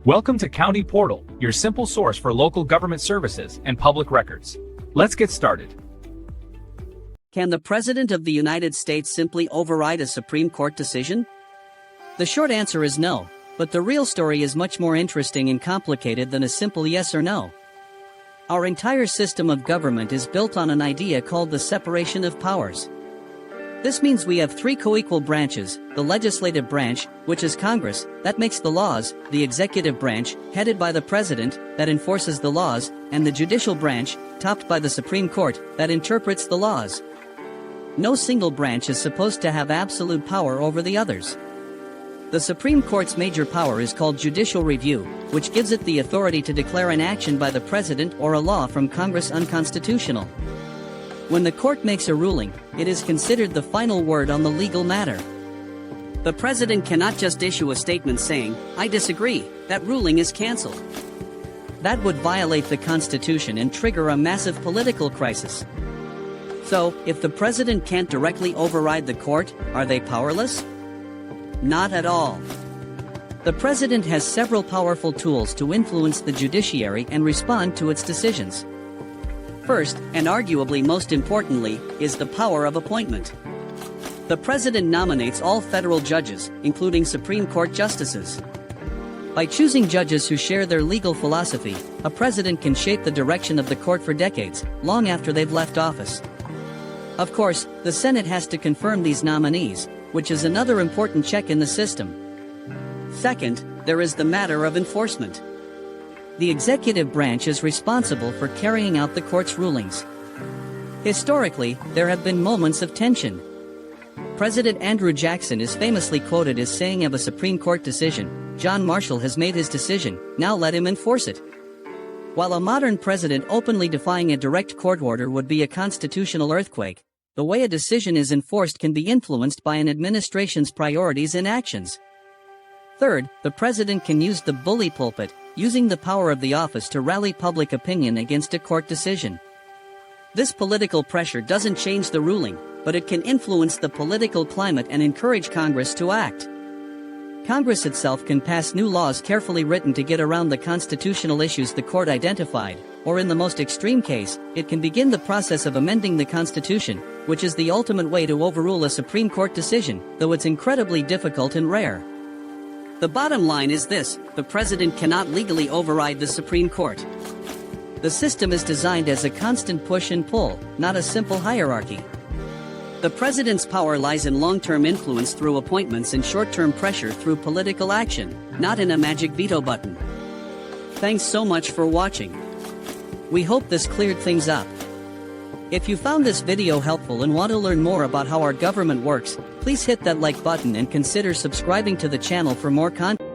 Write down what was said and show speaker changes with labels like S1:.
S1: Welcome to County Portal, your simple source for local government services and public records. Let's get started.
S2: Can the President of the United States simply override a Supreme Court decision? The short answer is no, but the real story is much more interesting and complicated than a simple yes or no. Our entire system of government is built on an idea called the separation of powers. This means we have three co-equal branches: the legislative branch, which is Congress, that makes the laws; the executive branch, headed by the President, that enforces the laws; and the judicial branch, topped by the Supreme Court, that interprets the laws. No single branch is supposed to have absolute power over the others. The Supreme Court's major power is called judicial review, which gives it the authority to declare an action by the President or a law from Congress unconstitutional. When the court makes a ruling, it is considered the final word on the legal matter. The President cannot just issue a statement saying, "I disagree, that ruling is cancelled." That would violate the Constitution and trigger a massive political crisis. So, if the President can't directly override the court, are they powerless? Not at all. The President has several powerful tools to influence the judiciary and respond to its decisions. First, and arguably most importantly, is the power of appointment. The President nominates all federal judges, including Supreme Court justices. By choosing judges who share their legal philosophy, a president can shape the direction of the court for decades, long after they've left office. Of course, the Senate has to confirm these nominees, which is another important check in the system. Second, there is the matter of enforcement. The executive branch is responsible for carrying out the court's rulings. Historically, there have been moments of tension. President Andrew Jackson is famously quoted as saying of a Supreme Court decision, "John Marshall has made his decision, now let him enforce it." While a modern president openly defying a direct court order would be a constitutional earthquake, the way a decision is enforced can be influenced by an administration's priorities and actions. Third, the president can use the bully pulpit, using the power of the office to rally public opinion against a court decision. This political pressure doesn't change the ruling, but it can influence the political climate and encourage Congress to act. Congress itself can pass new laws carefully written to get around the constitutional issues the court identified, or in the most extreme case, it can begin the process of amending the Constitution, which is the ultimate way to overrule a Supreme Court decision, though it's incredibly difficult and rare. The bottom line is this: the President cannot legally override the Supreme Court. The system is designed as a constant push and pull, not a simple hierarchy. The President's power lies in long-term influence through appointments and short-term pressure through political action, not in a magic veto button. Thanks so much for watching. We hope this cleared things up. If you found this video helpful and want to learn more about how our government works, please hit that like button and consider subscribing to the channel for more content.